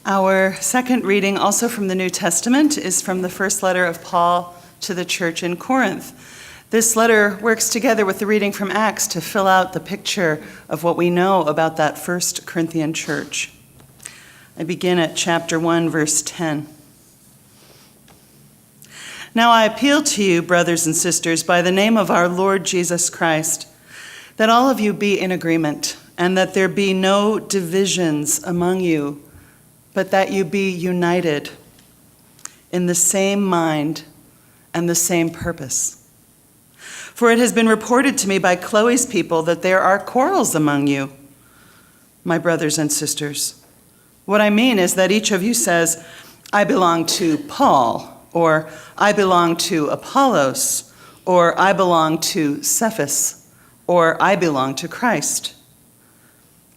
Our second reading, also from the New Testament, is from the first letter of Paul to the church in Corinth. This letter works together with the reading from Acts to fill out the picture of what we know about that first Corinthian church. I begin at chapter 1, verse 10. Now I appeal to you, brothers and sisters, by the name of our Lord Jesus Christ, that all of you be in agreement, and that there be no divisions among you, but that you be united in the same mind and the same purpose. For it has been reported to me by Chloe's people that there are quarrels among you, my brothers and sisters. What I mean is that each of you says, I belong to Paul, or I belong to Apollos, or I belong to Cephas, or I belong to Christ.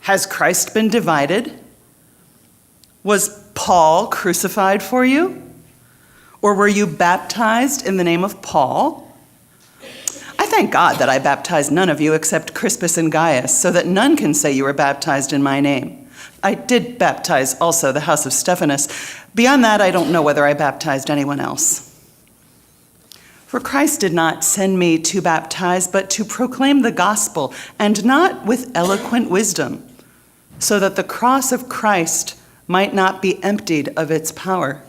Has Christ been divided? Was Paul crucified for you? Or were you baptized in the name of Paul? I thank God that I baptized none of you except Crispus and Gaius, so that none can say you were baptized in my name. I did baptize also the house of Stephanas. Beyond that, I don't know whether I baptized anyone else. For Christ did not send me to baptize, but to proclaim the gospel, and not with eloquent wisdom, so that the cross of Christ might not be emptied of its power.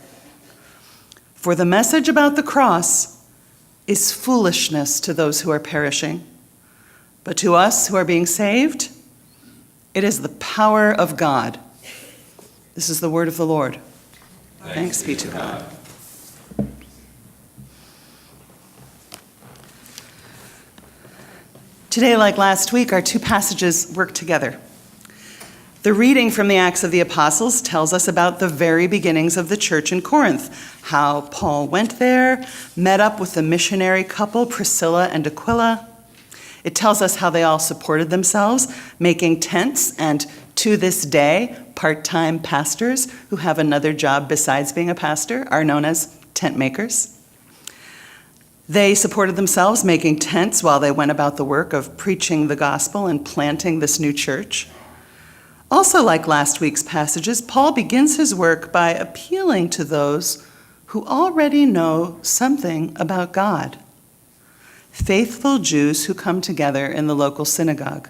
For the message about the cross is foolishness to those who are perishing, but to us who are being saved, it is the power of God. This is the word of the Lord. Thanks be to God. Today, like last week, our two passages work together. The reading from the Acts of the Apostles tells us about the very beginnings of the church in Corinth, how Paul went there, met up with the missionary couple, Priscilla and Aquila. It tells us how they all supported themselves, making tents, and to this day, part-time pastors who have another job besides being a pastor are known as tent makers. They supported themselves making tents while they went about the work of preaching the gospel and planting this new church. Also, like last week's passages, Paul begins his work by appealing to those who already know something about God, faithful Jews who come together in the local synagogue.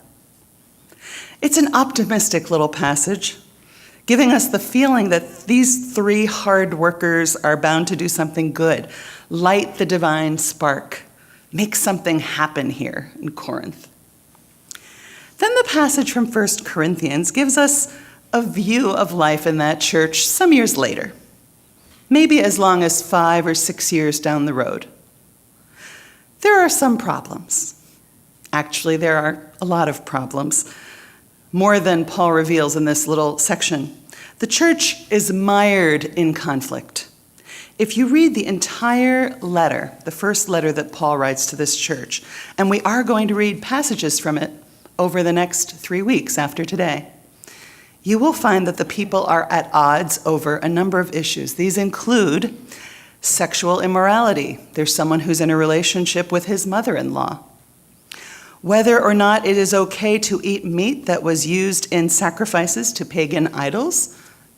It's an optimistic little passage, giving us the feeling that these three hard workers are bound to do something good, light the divine spark, make something happen here in Corinth. Then the passage from 1 Corinthians gives us a view of life in that church some years later, maybe as long as 5 or 6 years down the road. There are some problems. Actually, there are a lot of problems, more than Paul reveals in this little section. The church is mired in conflict. If you read the entire letter, the first letter that Paul writes to this church, and we are going to read passages from it over the next 3 weeks after today, you will find that the people are at odds over a number of issues. These include sexual immorality. There's someone who's in a relationship with his mother-in-law. Whether or not it is okay to eat meat that was used in sacrifices to pagan idols,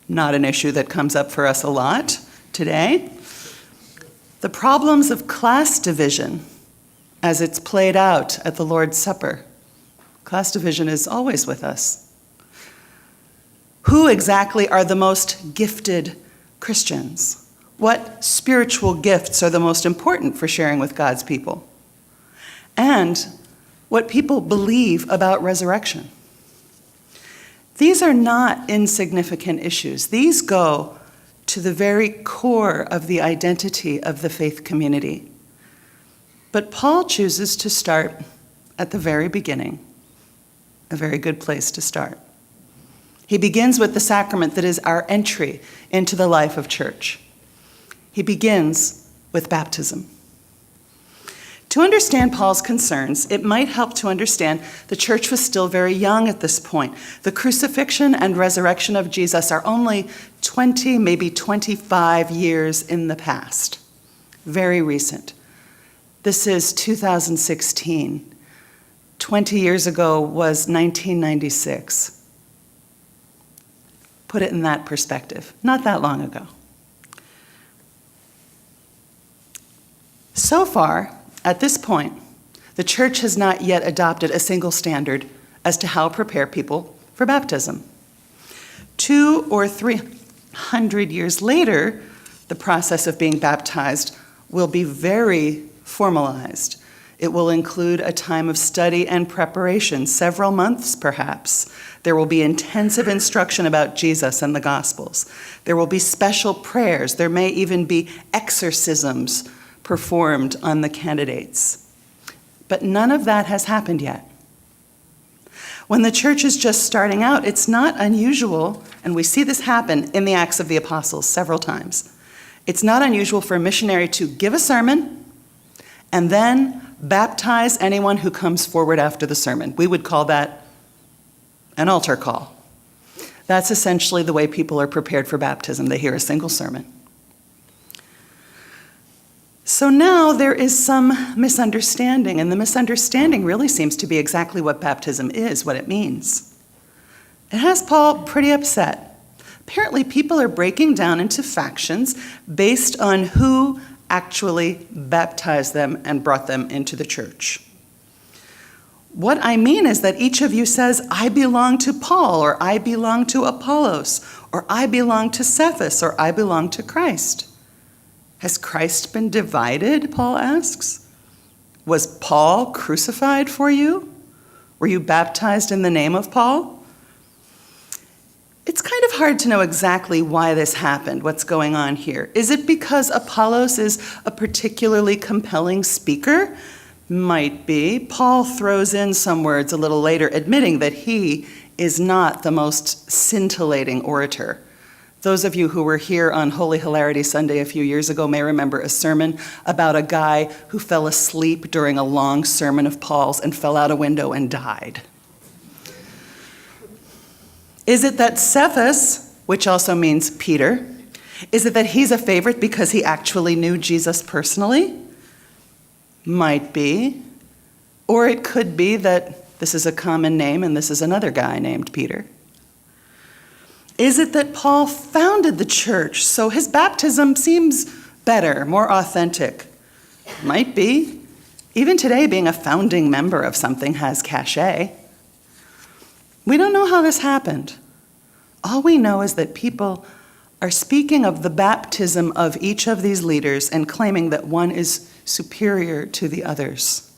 not an issue that comes up for us a lot today. The problems of class division as it's played out at the Lord's Supper. Class division is always with us. Who exactly are the most gifted Christians? What spiritual gifts are the most important for sharing with God's people? And what people believe about resurrection. These are not insignificant issues. These go to the very core of the identity of the faith community. But Paul chooses to start at the very beginning, a very good place to start. He begins with the sacrament that is our entry into the life of church. He begins with baptism. To understand Paul's concerns, it might help to understand the church was still very young at this point. The crucifixion and resurrection of Jesus are only 20, maybe 25 years in the past. Very recent. This is 2016. 20 years ago was 1996. Put it in that perspective, not that long ago. So far, at this point, the church has not yet adopted a single standard as to how to prepare people for baptism. 200 or 300 years later, the process of being baptized will be very formalized. It will include a time of study and preparation, several months perhaps. There will be intensive instruction about Jesus and the Gospels. There will be special prayers. There may even be exorcisms performed on the candidates. But none of that has happened yet. When the church is just starting out, it's not unusual, and we see this happen in the Acts of the Apostles several times. It's not unusual for a missionary to give a sermon and then baptize anyone who comes forward after the sermon. We would call that an altar call. That's essentially the way people are prepared for baptism. They hear a single sermon. So now there is some misunderstanding, and the misunderstanding really seems to be exactly what baptism is, what it means. It has Paul pretty upset. Apparently, people are breaking down into factions based on who actually baptized them and brought them into the church. What I mean is that each of you says, I belong to Paul, or I belong to Apollos, or I belong to Cephas, or I belong to Christ. Has Christ been divided, Paul asks? Was Paul crucified for you? Were you baptized in the name of Paul? It's kind of hard to know exactly why this happened, what's going on here. Is it because Apollos is a particularly compelling speaker? Might be. Paul throws in some words a little later admitting that he is not the most scintillating orator. Those of you who were here on Holy Hilarity Sunday a few years ago may remember a sermon about a guy who fell asleep during a long sermon of Paul's and fell out a window and died. Is it that Cephas, which also means Peter, is it that he's a favorite because he actually knew Jesus personally? Might be. Or it could be that this is a common name and this is another guy named Peter. Is it that Paul founded the church, so his baptism seems better, more authentic? Might be. Even today, being a founding member of something has cachet. We don't know how this happened. All we know is that people are speaking of the baptism of each of these leaders and claiming that one is superior to the others.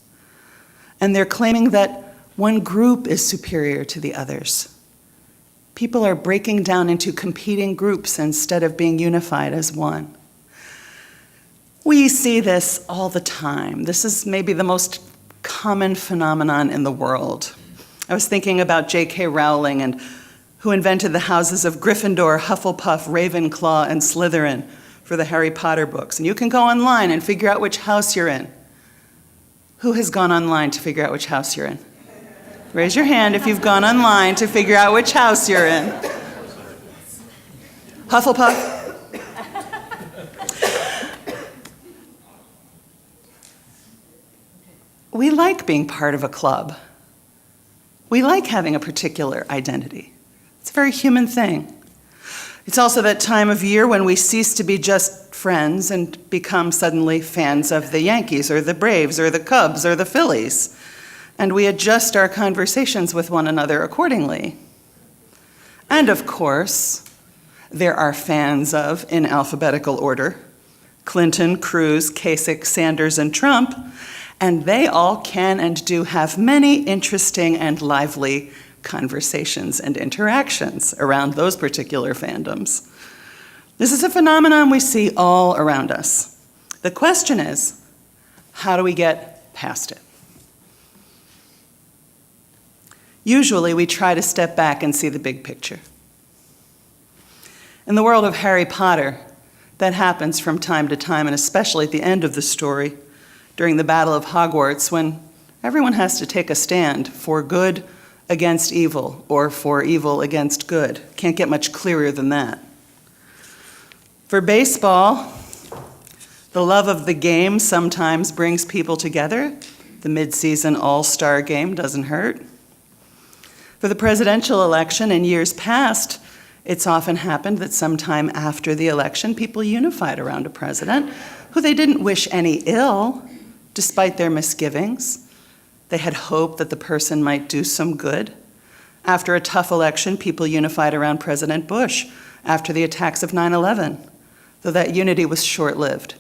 And they're claiming that one group is superior to the others. People are breaking down into competing groups instead of being unified as one. We see this all the time. This is maybe the most common phenomenon in the world. I was thinking about J.K. Rowling and who invented the houses of Gryffindor, Hufflepuff, Ravenclaw, and Slytherin for the Harry Potter books. And you can go online and figure out which house you're in. Who has gone online to figure out which house you're in? Raise your hand if you've gone online to figure out which house you're in. Hufflepuff? We like being part of a club. We like having a particular identity. It's a very human thing. It's also that time of year when we cease to be just friends and become suddenly fans of the Yankees or the Braves or the Cubs or the Phillies. And we adjust our conversations with one another accordingly. And of course, there are fans of, in alphabetical order, Clinton, Cruz, Kasich, Sanders, and Trump, and they all can and do have many interesting and lively conversations and interactions around those particular fandoms. This is a phenomenon we see all around us. The question is, how do we get past it? Usually, we try to step back and see the big picture. In the world of Harry Potter, that happens from time to time, and especially at the end of the story, during the Battle of Hogwarts, when everyone has to take a stand for good against evil, or for evil against good. Can't get much clearer than that. For baseball, the love of the game sometimes brings people together. The mid-season all-star game doesn't hurt. For the presidential election in years past, It's often happened that sometime after the election, people unified around a president who they didn't wish any ill, despite their misgivings. They had hoped that the person might do some good. After a tough election, people unified around President Bush after the attacks of 9/11, though that unity was short-lived.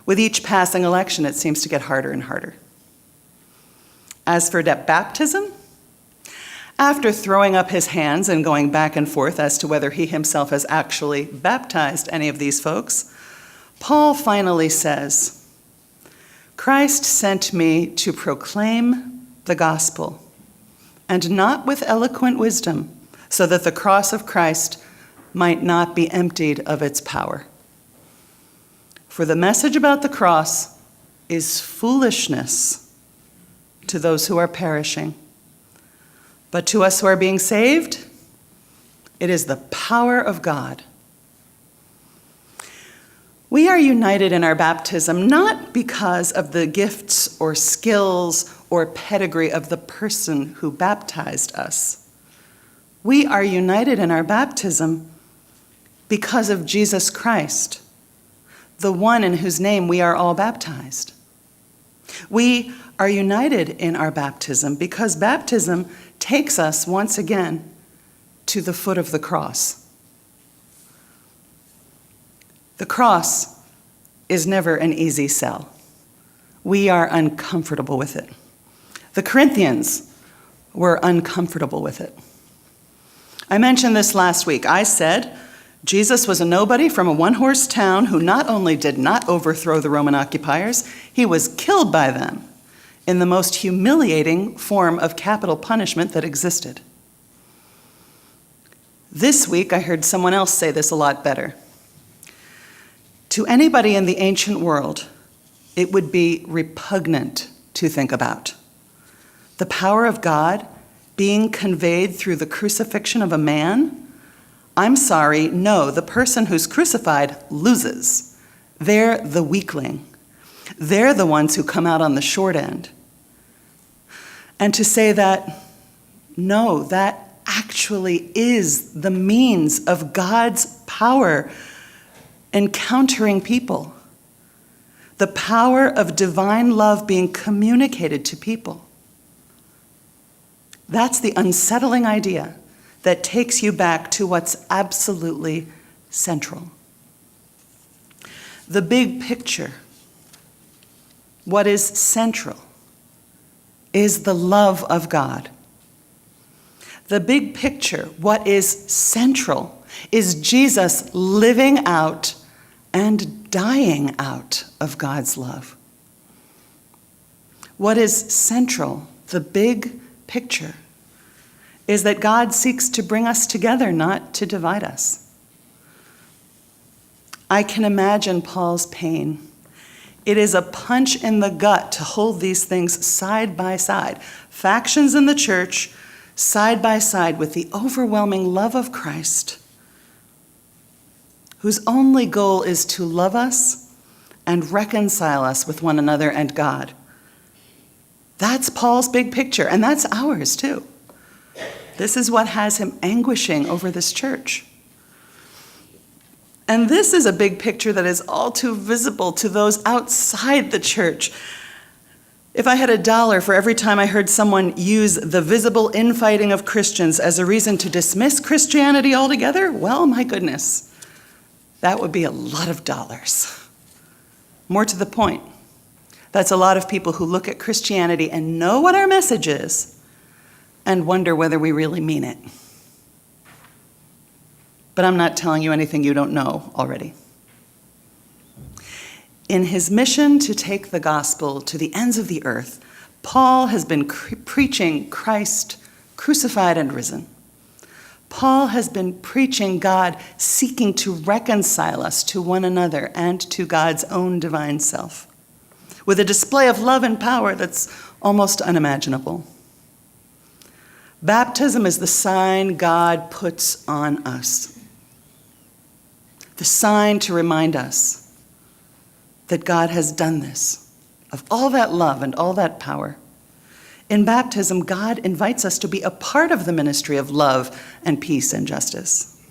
With each passing election, it seems to get harder and harder. As for baptism, after throwing up his hands and going back and forth as to whether he himself has actually baptized any of these folks, Paul finally says, "Christ sent me to proclaim the gospel, and not with eloquent wisdom, so that the cross of Christ might not be emptied of its power. For the message about the cross is foolishness to those who are perishing. But to us who are being saved, it is the power of God." We are united in our baptism not because of the gifts or skills or pedigree of the person who baptized us. We are united in our baptism because of Jesus Christ, the one in whose name we are all baptized. We are united in our baptism because baptism takes us once again to the foot of the cross. The cross is never an easy sell. We are uncomfortable with it. The Corinthians were uncomfortable with it. I mentioned this last week. I said Jesus was a nobody from a one-horse town who not only did not overthrow the Roman occupiers, he was killed by them in the most humiliating form of capital punishment that existed. This week, I heard someone else say this a lot better. To anybody in the ancient world, it would be repugnant to think about the power of God being conveyed through the crucifixion of a man. I'm sorry, no, the person who's crucified loses. They're the weakling. They're the ones who come out on the short end. And to say that, no, that actually is the means of God's power encountering people. The power of divine love being communicated to people. That's the unsettling idea that takes you back to what's absolutely central. The big picture, what is central, is the love of God. The big picture, what is central, is Jesus living out and dying out of God's love. What is central, the big picture, is that God seeks to bring us together, not to divide us. I can imagine Paul's pain. It is a punch in the gut to hold these things side by side. Factions in the church, side by side with the overwhelming love of Christ, whose only goal is to love us and reconcile us with one another and God. That's Paul's big picture, and that's ours too. This is what has him anguishing over this church. And this is a big picture that is all too visible to those outside the church. If I had $1 for every time I heard someone use the visible infighting of Christians as a reason to dismiss Christianity altogether, well, my goodness, that would be a lot of dollars. More to the point, that's a lot of people who look at Christianity and know what our message is and wonder whether we really mean it. But I'm not telling you anything you don't know already. In his mission to take the gospel to the ends of the earth, Paul has been preaching Christ crucified and risen. Paul has been preaching God seeking to reconcile us to one another and to God's own divine self, with a display of love and power that's almost unimaginable. Baptism is the sign God puts on us. The sign to remind us that God has done this, of all that love and all that power. In baptism, God invites us to be a part of the ministry of love and peace and justice.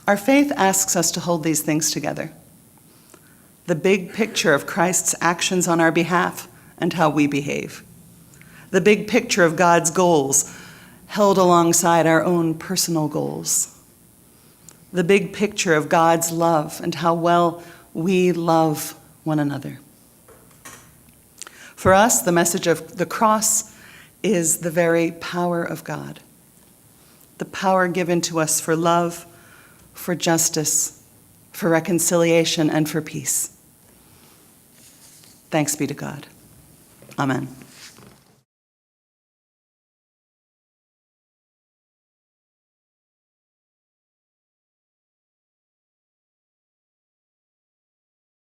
Our faith asks us to hold these things together. The big picture of Christ's actions on our behalf and how we behave. The big picture of God's goals held alongside our own personal goals. The big picture of God's love and how well we love one another. For us, the message of the cross is the very power of God. The power given to us for love, for justice, for reconciliation, and for peace. Thanks be to God. Amen.